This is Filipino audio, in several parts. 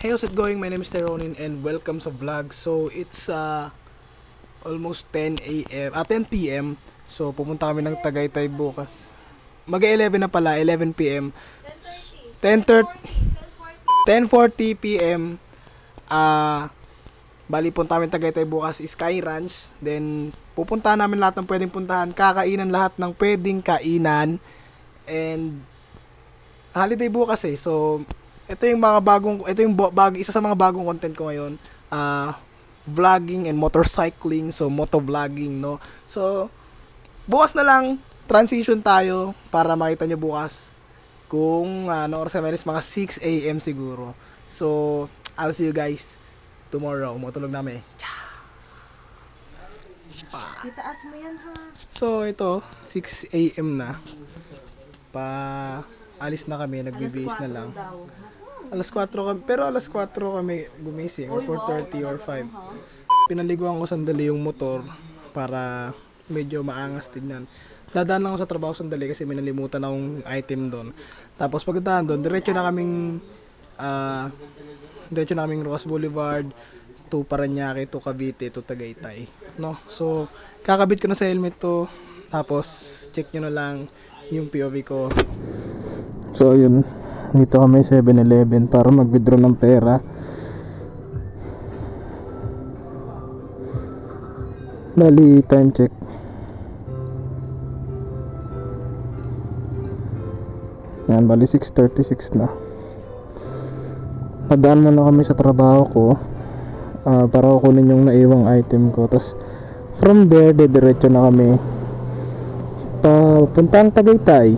Hey, how's it going? My name is Teronin and welcome sa vlog. So, it's almost 10 a.m. 10 p.m. So, pupunta kami ng Tagaytay bukas. Mag-11 na pala, 11 p.m. 10:40 p.m. Bali, punta kami Tagaytay bukas, Sky Ranch. Then, pupunta namin lahat ng pwedeng puntahan. Kakainan lahat ng pwedeng kainan. And, holiday bukas eh. So, ito yung isa sa mga bagong content ko ngayon. Vlogging and motorcycling, so motovlogging, no. So bukas na lang transition tayo para makita nyo bukas kung oras kami, mga 6 a.m. siguro. So I'll see you guys tomorrow. Matulog namin. Itaas mo yan, ha? So ito 6 a.m. na. Alis na kami, nagbibihis na lang. Alas 4 kami, pero alas 4 kami gumising, or 4:30 or 5. Pinaliguan ko sandali yung motor para medyo maangas tignan. Dadaan lang ako sa trabaho sandali kasi may nalimutan akong item doon. Tapos pagdaan doon, diretso na kaming Roas Boulevard to Parañaque to Cavite to Tagaytay, no? So kakabit ko na sa helmet to, tapos check nyo na lang yung POV ko. So yun, dito kami 7-Eleven para mag-withdraw ng pera. Bali, time check. Yan, bali 6:36 na. Padaan muna kami sa trabaho ko para kukunin yung naiwang item ko. Tapos from there, diretso na kami papuntang Tagaytay.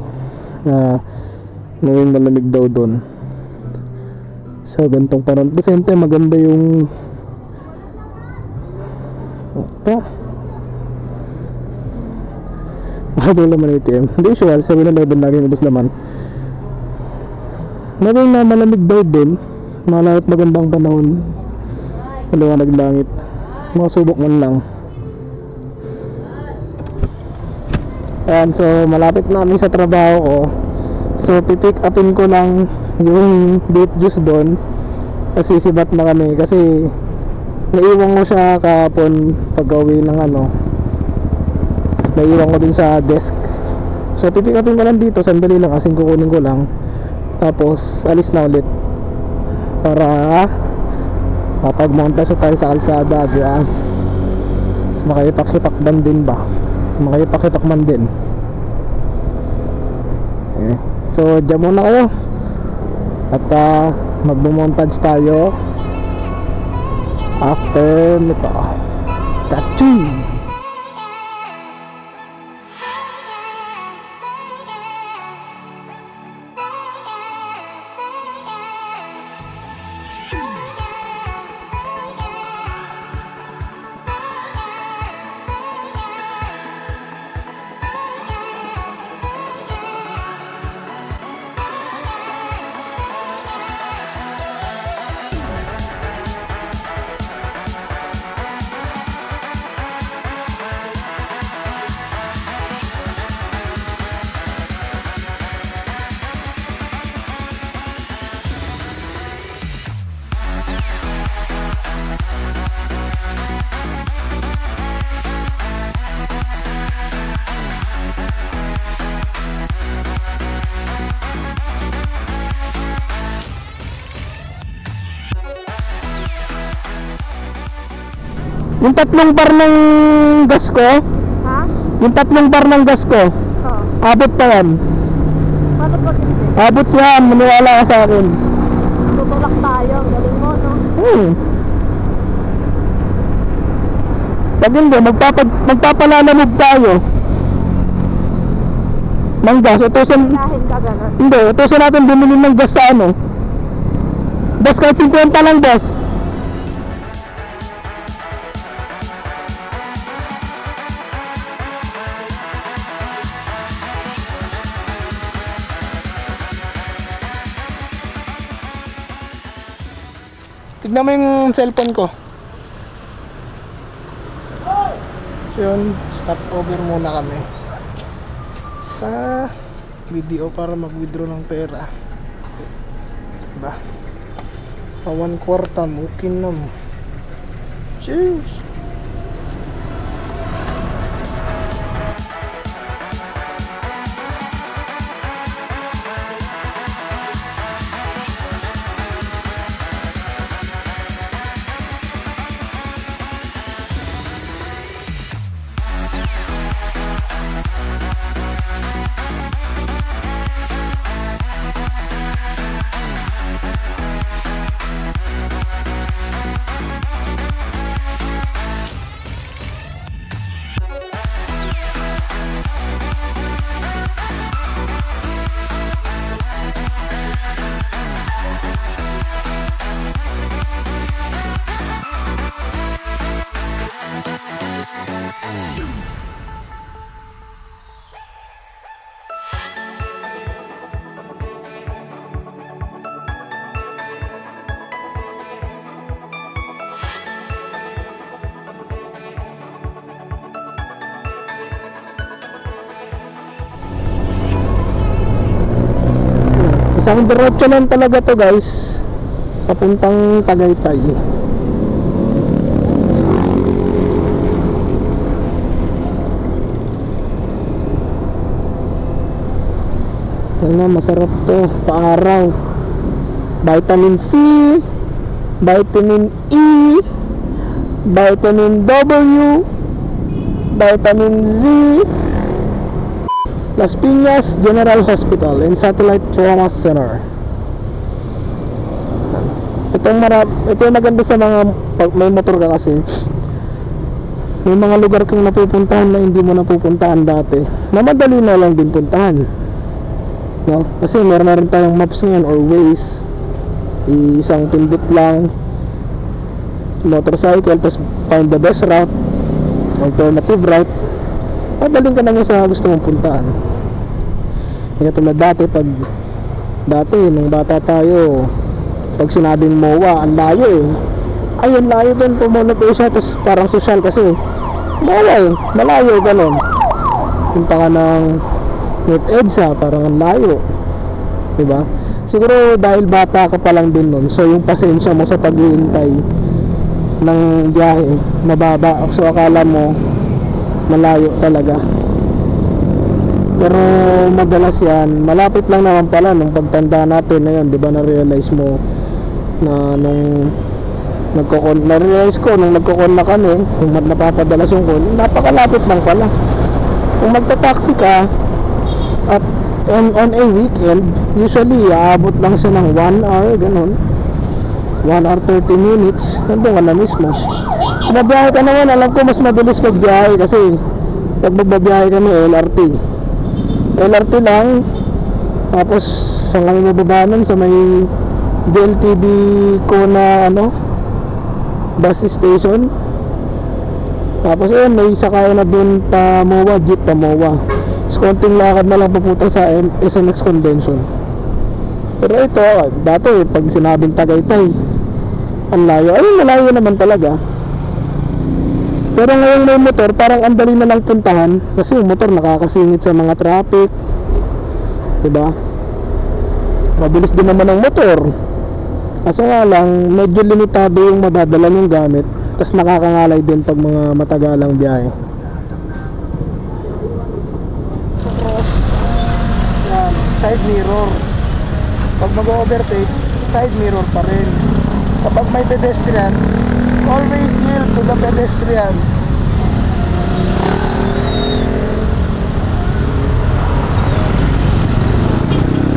Ngayong malamig daw doon sa gantong panahon. At the same time, maganda yung mahal naman ATM. Hindi usual, 7-Eleven lagi ubos naman. Ngayong na malamig daw doon, malawat magandang panahon, maliwanag langit, makasubok man lang. Ayan, so malapit namin sa trabaho ko. So pipick upin ko lang yung beet juice doon kasi sibat na kami, kasi naiwan ko siya kahapon pag uwi ng naiwan ko din sa desk. So pipick upin ko lang dito, sandali lang, kasing kukunin ko lang, tapos alis na ulit para mapag-montage tayo sa kalsada, diyan. Tapos makayipak-hitakman din ba, makayipak-hitakman din. Okay. So dyan muna kayo at magmo-montage tayo after nito. Tattoo! Yung tatlong bar ng gas ko, Ha? yung tatlong bar ng gas ko, Oo. abot pa yan. Paano pag hindi? Abot yan, maniwala ka sa akin. Tutulak tayo. Ang galing mo, no? Pag hindi, magpapalalamog tayo ng gas. Dahin ka gano'n. Hindi, utusan natin bumili ng gas sa gas kahit 50 lang, gas. Tignan mo yung cellphone ko. So yun, stop over muna kami sa video para mag-withdraw ng pera. Diba? Awan kwarta, mukin na mo. Sheesh. Isang diretso lang talaga to guys, papuntang Tagaytay. Ano, masarap to, paaraw. Vitamin C, vitamin E, vitamin W, vitamin Z. Las Piñas General Hospital and Satellite Trauma Center. Ito yung maganda sa mga pag may motor ka kasi. May mga lugar kang napupuntahan na hindi mo napupuntahan dati, na madali na lang din puntahan. No? Kasi meron na rin tayong maps ngayon or Waze. Isang pindot lang, motorcycle, tapos find the best route, alternative route. Padaling ka na nga sa gusto mong puntaan. Kaya tulad dati, nung bata tayo, pag sinabing MOA, ang layo eh. Ay, ang layo dun, pumunod ko siya, tapos parang social kasi MOA eh, malayo, ganon. Punta ka ng Net EDSA, parang ang layo, diba? Siguro dahil bata ka pa lang din nun, so yung pasensya mo sa paghihintay ng biyahe mababa, so akala mo malayo talaga. Pero madalas yan, malapit lang naman pala nung pagtanda natin na yun, di ba, na-realize mo na nung na-realize ko nung nagkukon na kami, kung napapadalas yung call, napakalapit lang pala. Kung magta-taxi ka at on a weekend, usually aabot lang siya ng 1 hour, ganun, 1 hour 30 minutes, nandun ka na mismo. Mabiyahe ka naman, alam ko mas mabilis magbiyahe kasi pag magbabiyahe kami LRT lang, tapos saan kami mababanan, sa may DLTV ko na bus station, tapos yun may sakay na dun pa MOA, jeep pa MOA, so konting lakad na lang papunta sa SMX Convention. Pero ito, dati pag sinabing Tagaytay, ang layo, ayun, malayo naman talaga. Pero ngayon may motor, parang ang dali na lang puntahan kasi yung motor nakakasingit sa mga traffic, diba? Mabilis din naman ang motor, kaso nga lang medyo limitado yung madadala yung gamit, tas nakakangalay din pag mga matagalang biyahe. Cross, yan, side mirror. Pag mag-overtake, side mirror pa rin. Kapag may pedestrians, always yield to the pedestrians.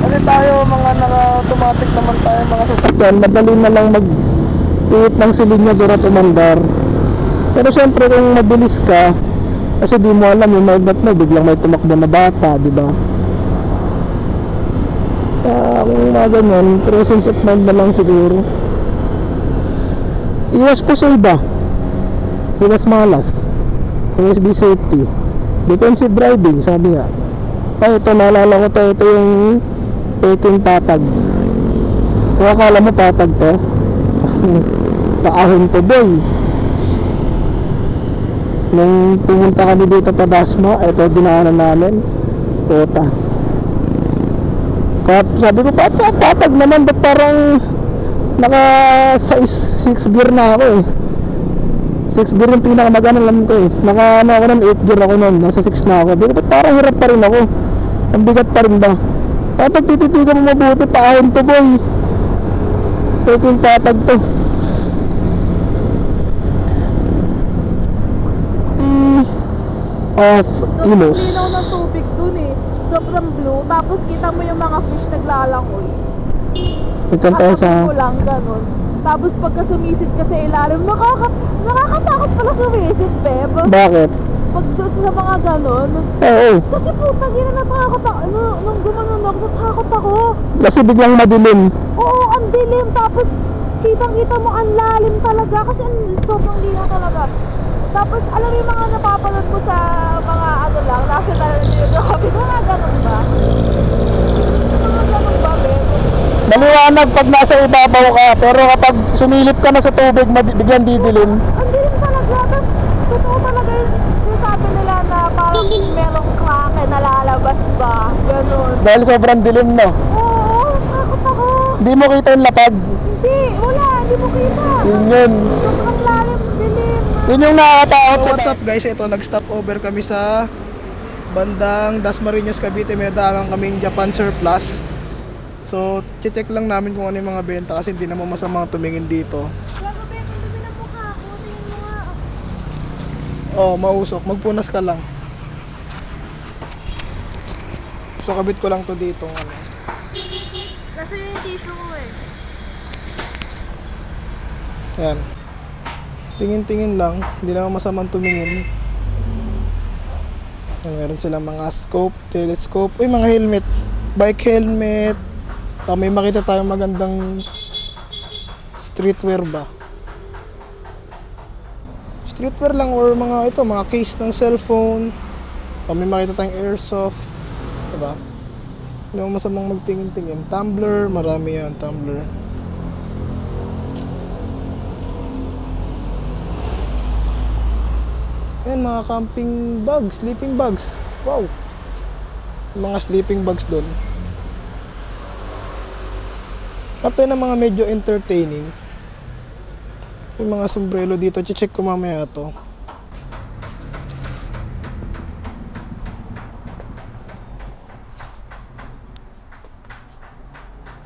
Kasi tayo mga naka-automatic naman tayo mga sasakyan, madali na lang mag-iit ng silinyador at umandar. Pero syempre kung mabilis ka, kasi di mo alam yung may biglang may tumakbo na bata, di ba? Kung mga ganyan, presence of mind na lang siguro. Iwas po sa iba, iwas malas, iwas be safety, defensive driving, sabi nga. Ay, ito naalala ko to, ito yung taking patag. Kung akala mo patag to, kaahon to boy. Nung pumunta kami dito pa Dasma, ito dinaanan namin, kota. Sabi ko, patag naman, ba't parang Naka 6 gear na ako eh. 6 gear yung pinakamagana lang ko eh. Naka ano ako nun, 8 gear ako nun. Nasa 6 na ako. Di ko ba't parang hirap pa rin ako? Ang bigat pa rin ba? Kapag tititigan mo mabuti, paahon to boy. Taking patag to. Of Ilos. Sobrang linaw ng tubig dun eh. Sobrang blue. Tapos kita mo yung mga fish naglalangoy. Ito tayo sa... Katabi mo lang, ganun. Tapos pagka sumisid ka sa ilalim, nakakatakot pala sumisid, Beb. Bakit? Pag doon sa mga ganun. Oo. Kasi puta, gina natakot ako. Nung gumanon ako, natakot ako. Kasi biglang madilim. Oo, ang dilim. Tapos kitang-kita mo ang lalim talaga. Kasi sobrang linaw talaga. Tapos alam mo yung mga napapanood mo sa mga ano lang, National Geographic, mga ganun ba? Mga ganun ba, Beb? Maliwanag pag nasa ibabaw ka, pero kapag sumilip ka na sa tubig, biglang didilim. Ang dilim talaga. Tapos totoo talaga yung sinasabi nila na parang merong krake na lalabas ba? Ganun. Dahil sobrang dilim, no? Oo, takot ako. Hindi mo kita yung lapad. Hindi, wala, hindi mo kita. Yun. Sobrang lalim, dilim. Yun yung nakakatakot. So what's up guys, ito nag-stop over kami sa bandang Dasmariñas, Cavite. May nadaanan kaming Japan Surplus. So check lang namin kung ano yung mga benta kasi hindi naman masama tumingin dito. Gago, Beb, ang dumi ng mukha ko. Tingin mo nga. Oh, mausok, magpunas ka lang. So kabit ko lang to dito ano. Nasa yung tissue ko eh. Ayan. Tingin-tingin lang, hindi naman masamang tumingin. Ayan, meron silang mga scope, telescope, uy mga helmet, bike helmet. May makita tayong magandang streetwear ba? Streetwear lang or mga ito, mga case ng cellphone. May makita tayong airsoft, diba? Hindi naman masamang magtingin-tingin. Tumbler, marami yan, tumbler. Ayan, mga camping bags, sleeping bags. Wow. Mga sleeping bags doon. Ito na mga medyo entertaining. Yung mga sombrero dito, check ko mamaya to.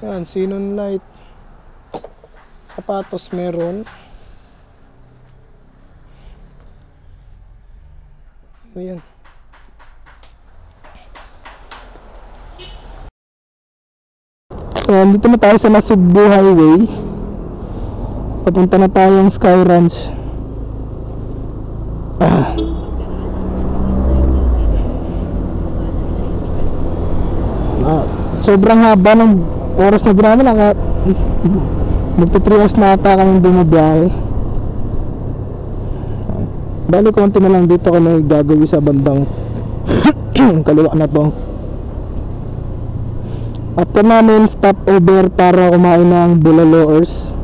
Yan, xenon light. Sapatos meron. Ayan. Ayan, dito na tayo sa Nasugbu Highway. Papunta na tayong Sky Ranch. Sobrang haba ng oras na ginamit. Magto 3 hours na ata kami bumabiyahe. Bali konti na lang dito kami gagawin sa bandang kaliwa na to. After namin stop over para kumain ng Bulaloers.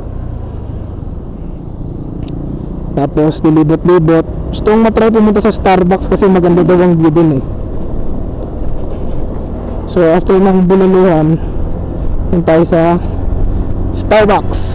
Tapos dilibot-libot. Gusto kong matry pumunta sa Starbucks kasi maganda daw ang view dun eh. So after ng Bulaluhan, yun tayo sa Starbucks.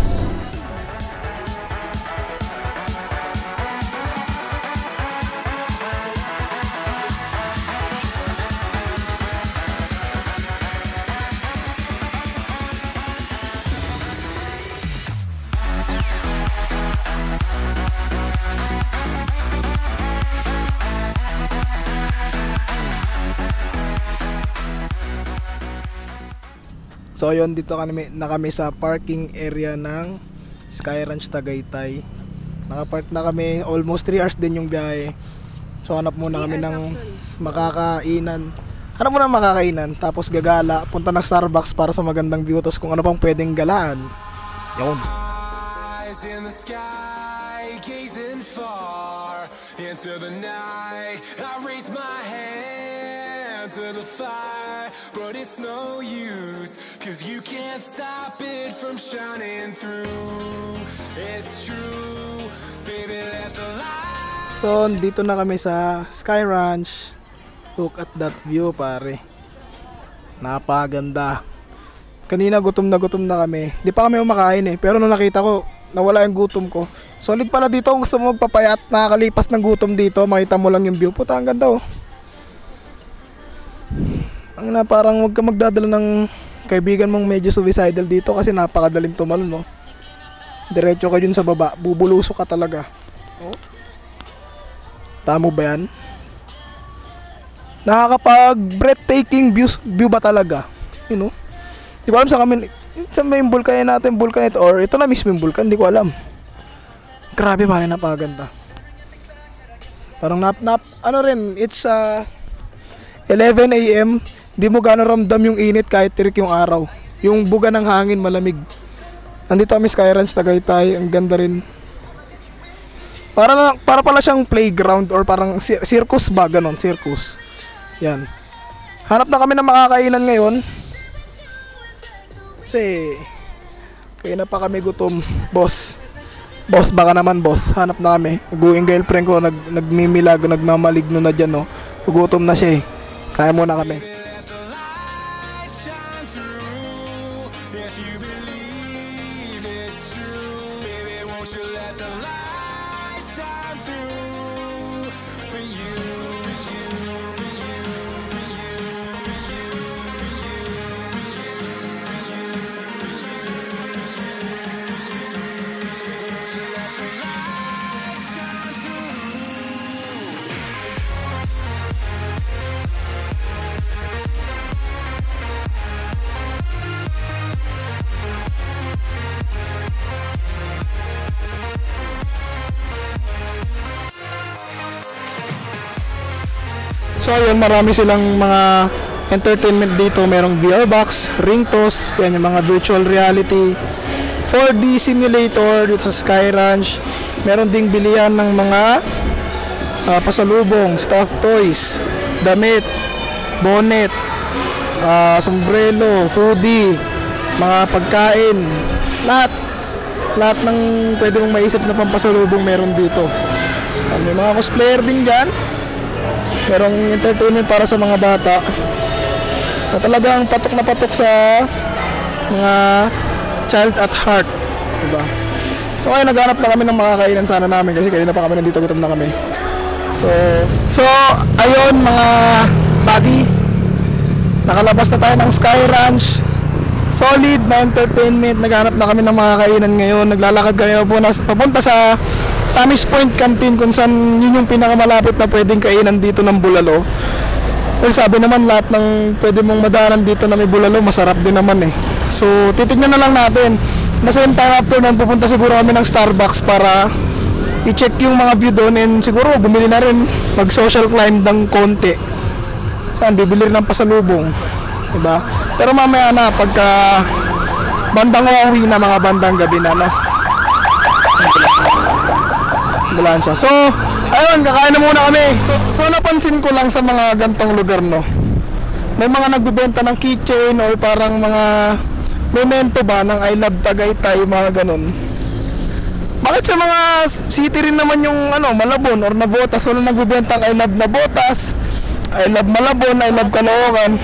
So yun, dito na kami sa parking area ng Sky Ranch Tagaytay. Nakapark na kami, almost 3 hours din yung biyahe. So hanap muna kami ng makakainan. Hanap muna ng makakainan, tapos gagala, punta ng Starbucks para sa magandang view, tapos kung ano pang pwedeng galaan. Yun. In the sky, gazing far into the night, I raise my hand to the fire, but it's no use, 'cause you can't stop it from shining through. It's true, baby, let the light. So dito na kami sa Sky Ranch. Look at that view, pare. Napaganda. Kanina gutom na kami. Di pa kami umakain eh. Pero nung nakita ko, nawala yung gutom ko. Solid pala dito kung gusto mo magpapayat, nakakalipas ng gutom dito, makita mo lang yung view. Puta, ang ganda oh. Ang na, parang huwag ka magdadala ng kaibigan mong medyo suicidal dito kasi napakadaling tumalon no. Diretso ka dun sa baba, bubuluso ka talaga. Oh. Tamo ba yan? Nakakapag breathtaking view ba talaga? You know? Di ko alam sa kami, sa may vulkan natin, vulkan ito, or ito na mismo yung vulkan, di ko alam. Grabe man, napaganda. Parang ano rin, it's 11 AM, di mo gano'n ramdam yung init kahit tirik yung araw. Yung buga ng hangin, malamig. Nandito kami Sky Ranch Tagaytay, ang ganda rin. Para pala siyang playground or parang circus ba, ganon, circus. Yan. Hanap na kami ng makakainan ngayon. Kasi kaya na pa kami gutom, boss. Boss, baka naman boss. Hanap na kami. Yung girlfriend ko nagmimilag, nagmamaligno na dyan, no. Gugutom na siya eh. Kaya muna kami. Let the light shine through. If you believe it's true, baby, won't you let the light shine through for you, for you, for you, for you, for you, won't you let the light shine through. So ayun, marami silang mga entertainment dito. Merong VR box, ring toss, yan yung mga virtual reality, 4D simulator dito sa Sky Ranch. Meron ding bilihan ng mga pasalubong, stuffed toys, damit, bonnet, sombrero, hoodie, mga pagkain, lahat ng pwede mong maisip na pampasalubong meron dito. May mga cosplayer din dyan. Merong entertainment para sa mga bata na talagang patok na patok sa mga child at heart, diba? So ngayon naghanap na kami ng makakainan sana namin kasi kanina pa kami nandito, gutom na kami. So ayun mga buddy, nakalabas na tayo ng Sky Ranch. Solid na entertainment. Naghanap na kami ng makakainan ngayon. Naglalakad kami papunta sa Tamis Point Canteen kung saan yun yung pinakamalapit na pwedeng kainan dito ng bulalo. Well, sabi naman lahat ng pwede mong madaanan dito na may bulalo, masarap din naman eh. So titignan na lang natin. Na same time after nun, pupunta siguro kami ng Starbucks para i-check yung mga view doon and siguro bumili na rin, mag social climb ng konti. Saan, bibili rin ng pasalubong, diba? Pero mamaya na, pagka bandang uuwi na, mga bandang gabi na, no? Ambulansya. So, ayun, kakain na muna kami. So napansin ko lang sa mga gantong lugar, no? May mga nagbebenta ng keychain or parang mga memento ba ng I love Tagaytay, mga ganun. Bakit sa mga city rin naman yung Malabon or Navotas, wala nagbebenta ng I love Navotas, I love Malabon, I love Caloocan?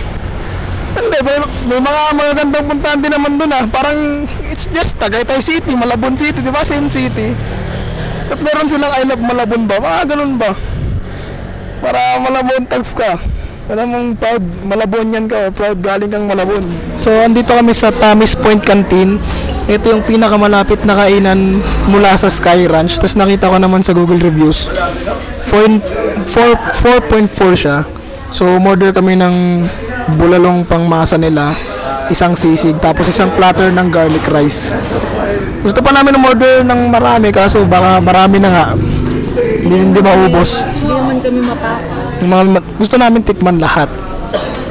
Hindi, may mga magandang puntahan din naman dun Parang it's just Tagaytay City, Malabon City, di ba? Same city. At meron silang I love Malabon ba? Mga ganun ba? Para Malabon tags ka. Alam mong proud Malabonian ka, proud galing kang Malabon. So andito kami sa Tamis Point Canteen. Ito yung pinakamalapit na kainan mula sa Sky Ranch. Tapos nakita ko naman sa Google Reviews 4.4 siya. So umorder kami ng bulalong pangmasa nila, isang sisig, tapos isang platter ng garlic rice. Gusto pa namin umorder ng marami kaso baka marami na nga, hindi maubos. Hindi naman kami Gusto namin tikman lahat,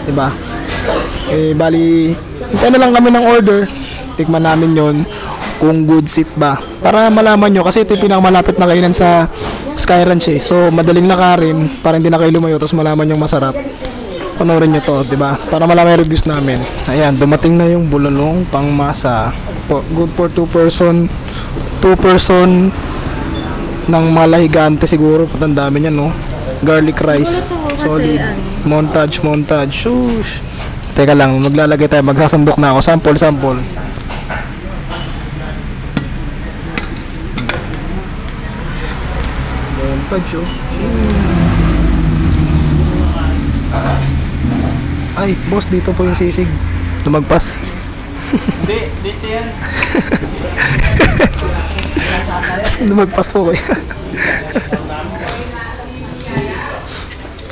diba? Bali hintay na lang kami ng order, tikman namin yon kung good seat ba, para malaman nyo kasi ito yung pinakamalapit na kainan sa Sky Ranch eh. So madaling lakarin para hindi na kayo lumayo, tapos malaman yung masarap. Panoorin nyo to, diba? Para malaman yung reviews namin. Ayan, dumating na yung bulalong pangmasa. Good for 2 person ng malahigante siguro. Patandami niya, no? Garlic rice. Solid. Montage. Shush. Teka lang, maglalagay tayo, magsasambok na ako. Sample. Montage, oh. Ay, boss, dito po yung sisig. Lumagpas. Hindi, dito yan. Lumagpas po kayo.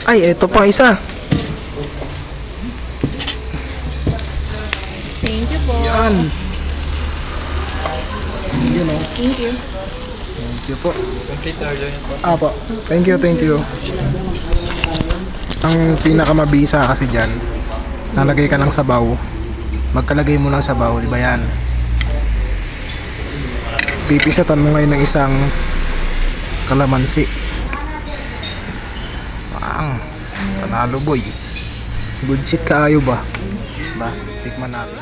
Ay, eto pa isa. Thank you po. Yan. Yun, oh. Thank you. Thank you po. Complete order yun po. Apo. Thank you. Ang pinakamabisa kasi dyan, nalagay ka ng sabaw. Magkalagay mo ng sabaw, di ba yan? Pipisatan mo ngayon ng isang kalamansi. Panalo boy. Good shit kaayo ba? Ba, tikman natin.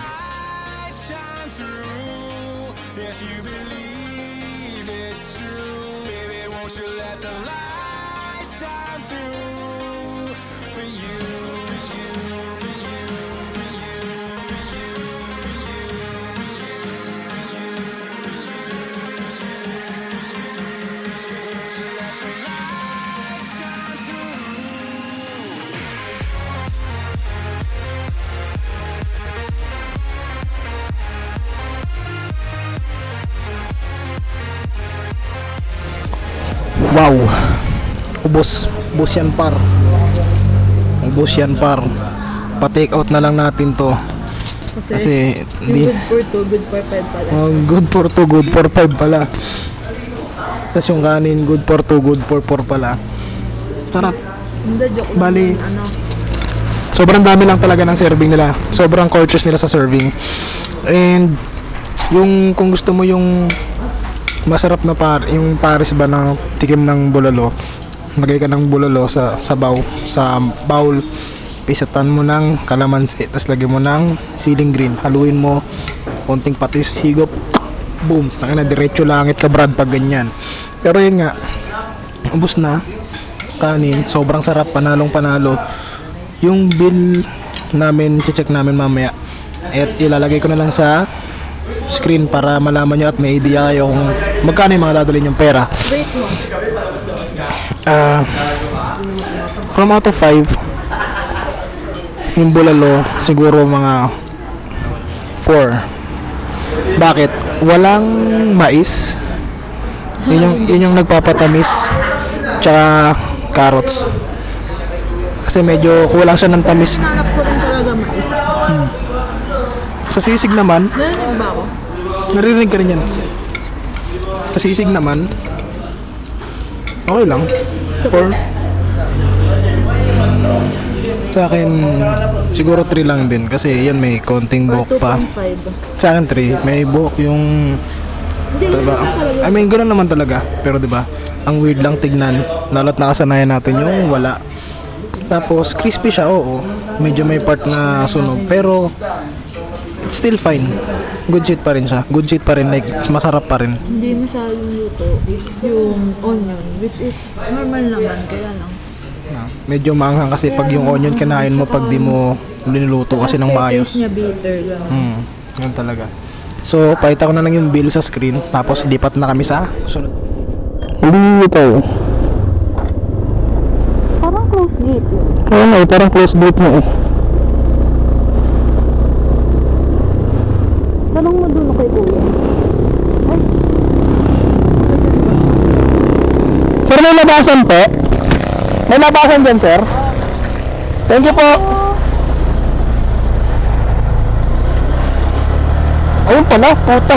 Shine through if you believe it's true. Baby, won't you let the light shine through for you, for you, for you, for you, for you, for you. Won't you let the light shine through? Wow. Ubos yan par. Ubos yan par. Pa-take out na lang natin to. Kasi Yung good for 2, good for 5 pala. good for 2, good for 5 pala. Tapos yung kanin, good for 2, good for 4 pala. Sarap. Hindi, joke lang. Bali. Ano? Sobrang dami lang talaga ng serving nila. Sobrang courteous nila sa serving. And yung kung gusto mo yung masarap na yung Paris ba na tikim ng bulalo, lagay ka ng bulalo sa sabaw, sa bowl, pisatan mo ng kalamansi, tapos lagyan mo ng siling green, haluin mo, konting patis, higop, boom, taka na, diretso langit ka brad pag ganyan. Pero yun nga, ubos na kanin, sobrang sarap, panalong panalo. Yung bill namin, check namin mamaya, at ilalagay ko na lang sa screen para malaman nyo at may idea kayo kung magkano yung mga dadalhin yung pera. Rate mo. From out of 5, yung bulalo siguro mga 4. Bakit? Walang mais. Yun yung nagpapatamis. Tsaka carrots. Kasi medyo kulang siya ng tamis. Nanap ko rin talaga mais. Sa sisig naman, Narinig ba ako? naririnig ka rin yan. Sa sisig naman, okay lang. 4. Sa akin, siguro 3 lang din. Kasi yan may konting Or buhok pa. 2.5. Sa akin 3. May buhok yung... Hindi, yun Diba? naman talaga. I mean, ganoon naman talaga. Pero diba, ang weird lang tignan. Lalo't nakasanayan natin yung wala. Tapos, crispy siya, oo. Medyo may part na sunog. Pero, it's still fine. Good shit pa rin siya. Good shit pa rin. Like, masarap pa rin. Hindi masyadong luto yung onion, which is normal naman, kaya lang. Medyo maanghang kasi pag yung onion kinain mo pag di mo linuluto kasi ng maayos. Taste niya bitter, gano'n. Ganun talaga. So, pakita ko na lang yung bill sa screen. Tapos, lipat na kami sa sunod. Dito. Parang close gate yun. Oo nga, parang close gate mo eh. Tanong mo dun kay kuya. Ay, Sir, may labasan po? May labasan dyan, sir? Thank you po. Ayun pala, puta.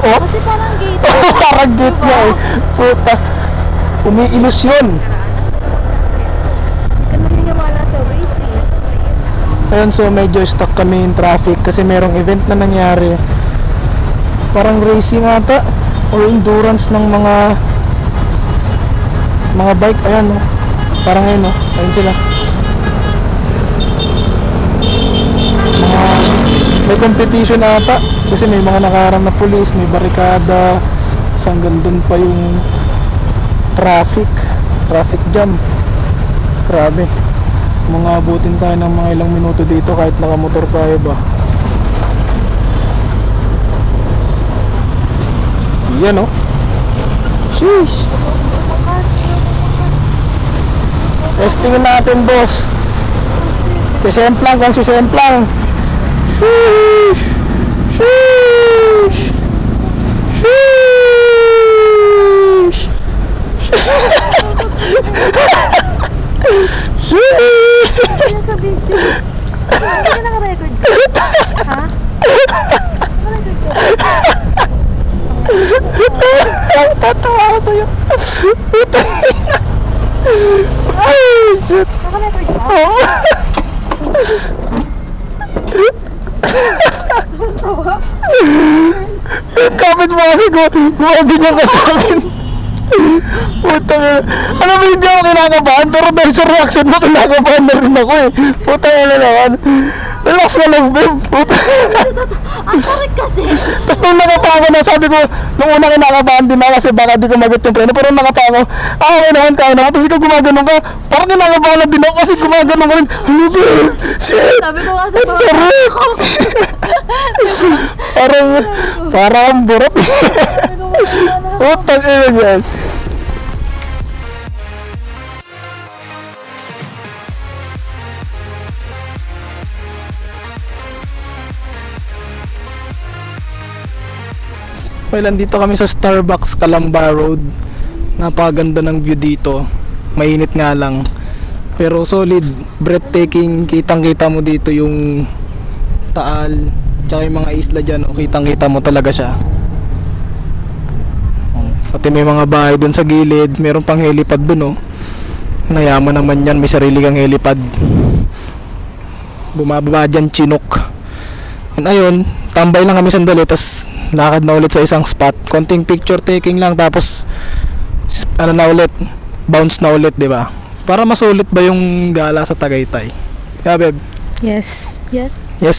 Oh, kasi parang gate. parang gate niya eh. Puta. Umiilusyon. Hindi ka naniniwala sa race eh. Ayun, so medyo stuck kami in traffic kasi merong event na nangyari. Parang racing ata or endurance ng mga bike. Ayan, oh. Parang ayun, oh. Ayun sila. May competition ata kasi may mga nakaharang na pulis, may barikada, hanggang dun pa yung traffic jam. Grabe. Mga abutin tayo ng mga ilang minuto dito kahit nakamotor tayo ba. Yan oh. Sheesh. Testingin natin boss. Sisemplang kung sisemplang. Sheesh. Sheesh. Sheesh. Ano sa video? Hindi ka naka-record ka? Ha? Naka-record ka? Tatawa ako sa'yo. Ay, shit. Naka-record ka? Oo. Yung kapit mo kasi gumaganyan ka sa akin. Putang ina. Alam mo, hindi ako kinakabahan, pero dahil sa reaction mo, kinakabahan na rin ako eh. Putang ina naman. Relax ka lang, babe. Putang ina. Ang tarik kasi! Tapos nung nakatawa na, sabi ko, nung una kinakabahan din na kasi baka di ko magot yung preno. Pero nung nakatawa, okay naman, kaya naman. Tapos ikaw gumaganon ka, parang kinakabahan na din ako kasi gumaganon ka rin. Ano ba? Shit! Sabi ko kasi Ang tarik! Parang ang burot. Putang ina yan. Well, nandito kami sa Starbucks Calamba Road. Napakaganda ng view dito. Mainit nga lang. Pero solid, breathtaking. Kitang-kita mo dito yung Taal, tsaka yung mga isla dyan. Kitang-kita mo talaga siya. Pati may mga bahay dun sa gilid. Meron pang helipad dun, oh. Nayaman naman yan, may sarili kang helipad. Bumababa dyan, Chinook. And ayun, tambay lang kami sandali, tas lakad na ulit sa isang spot. Konting picture taking lang, tapos ano na ulit, bounce na ulit, di ba? Para masulit ba yung gala sa Tagaytay? Yeah, babe? Yes. Yes.